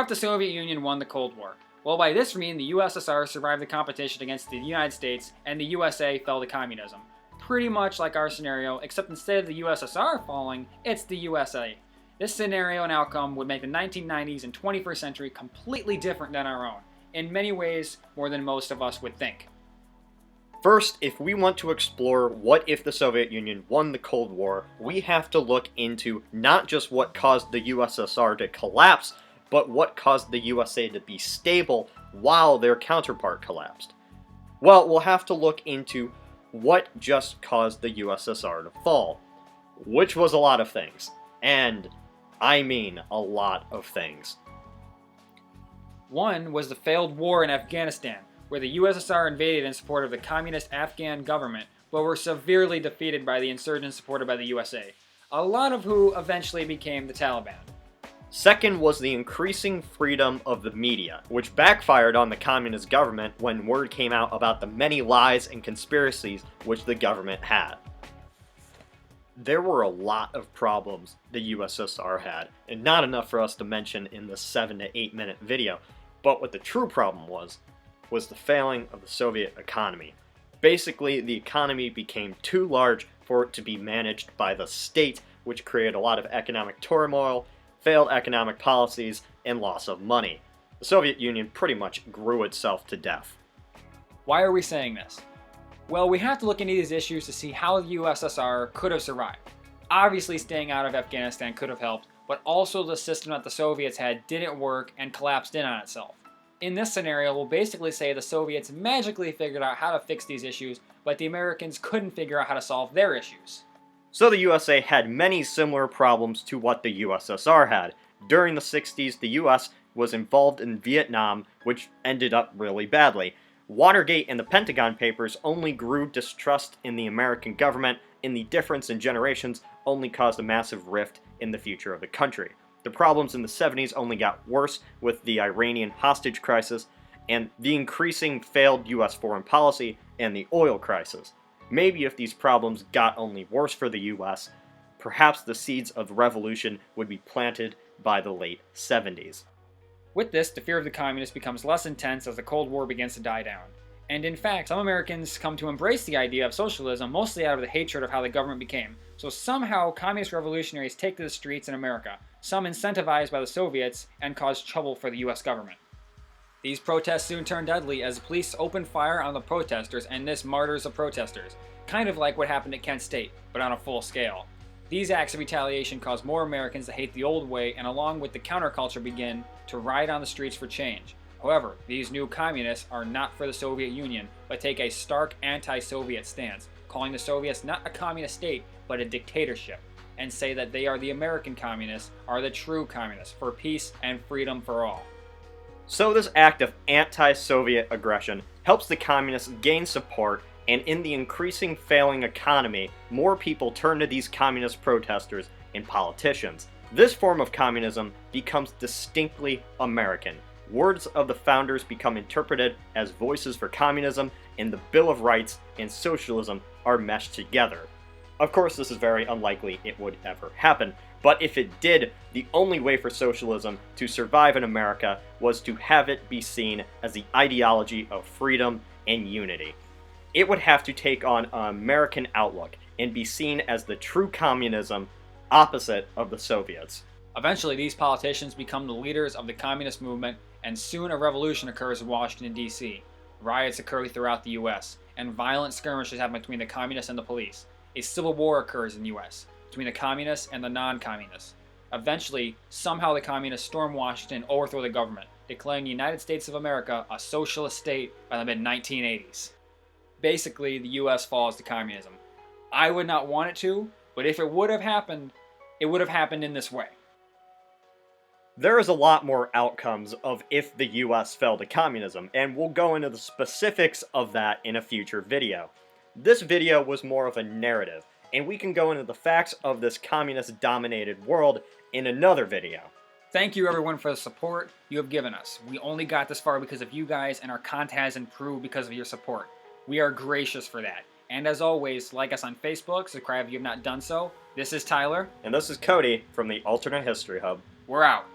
if the Soviet Union won the Cold War? Well, by this we mean the USSR survived the competition against the United States and the USA fell to communism. Pretty much like our scenario, except instead of the USSR falling, it's the USA. This scenario and outcome would make the 1990s and 21st century completely different than our own, in many ways more than most of us would think. First, if we want to explore what if the Soviet Union won the Cold War, we have to look into not just what caused the USSR to collapse, but what caused the USA to be stable while their counterpart collapsed. Well, we'll have to look into what just caused the USSR to fall, which was a lot of things, and I mean a lot of things. One was the failed war in Afghanistan, where the USSR invaded in support of the communist Afghan government, but were severely defeated by the insurgents supported by the USA, a lot of who eventually became the Taliban. Second was the increasing freedom of the media, which backfired on the communist government when word came out about the many lies and conspiracies which the government had. There were a lot of problems the USSR had, and not enough for us to mention in this 7 to 8 minute video, but what the true problem was the failing of the Soviet economy. Basically, the economy became too large for it to be managed by the state, which created a lot of economic turmoil, failed economic policies, and loss of money. The Soviet Union pretty much grew itself to death. Why are we saying this? Well, we have to look into these issues to see how the USSR could have survived. Obviously, staying out of Afghanistan could have helped, but also the system that the Soviets had didn't work and collapsed in on itself. In this scenario, we'll basically say the Soviets magically figured out how to fix these issues, but the Americans couldn't figure out how to solve their issues. So the USA had many similar problems to what the USSR had. During the 60s, the US was involved in Vietnam, which ended up really badly. Watergate and the Pentagon Papers only grew distrust in the American government, and the difference in generations only caused a massive rift in the future of the country. The problems in the 70s only got worse with the Iranian hostage crisis, and the increasing failed US foreign policy and the oil crisis. Maybe if these problems got only worse for the US, perhaps the seeds of the revolution would be planted by the late 70s. With this, the fear of the communists becomes less intense as the Cold War begins to die down. And in fact, some Americans come to embrace the idea of socialism mostly out of the hatred of how the government became. So somehow, communist revolutionaries take to the streets in America, some incentivized by the Soviets, and cause trouble for the US government. These protests soon turn deadly as police open fire on the protesters and this martyrs the protesters, kind of like what happened at Kent State, but on a full scale. These acts of retaliation cause more Americans to hate the old way and along with the counterculture begin to riot on the streets for change. However, these new communists are not for the Soviet Union, but take a stark anti-Soviet stance, calling the Soviets not a communist state, but a dictatorship, and say that they are the American communists, are the true communists, for peace and freedom for all. So this act of anti-Soviet aggression helps the communists gain support, and in the increasing failing economy, more people turn to these communist protesters and politicians. This form of communism becomes distinctly American. Words of the founders become interpreted as voices for communism, and the Bill of Rights and socialism are meshed together. Of course, this is very unlikely it would ever happen, but if it did, the only way for socialism to survive in America was to have it be seen as the ideology of freedom and unity. It would have to take on an American outlook and be seen as the true communism opposite of the Soviets. Eventually, these politicians become the leaders of the communist movement, and soon a revolution occurs in Washington, D.C. Riots occur throughout the U.S., and violent skirmishes happen between the communists and the police. A civil war occurs in the U.S. between the communists and the non-communists. Eventually, somehow the communists storm Washington and overthrow the government, declaring the United States of America a socialist state by the mid-1980s. Basically, the U.S. falls to communism. I would not want it to, but if it would have happened, it would have happened in this way. There is a lot more outcomes of if the US fell to communism, and we'll go into the specifics of that in a future video. This video was more of a narrative, and we can go into the facts of this communist-dominated world in another video. Thank you everyone for the support you have given us. We only got this far because of you guys, and our content has improved because of your support. We are gracious for that. And as always, like us on Facebook, subscribe if you have not done so. This is Tyler. And this is Cody from the Alternate History Hub. We're out.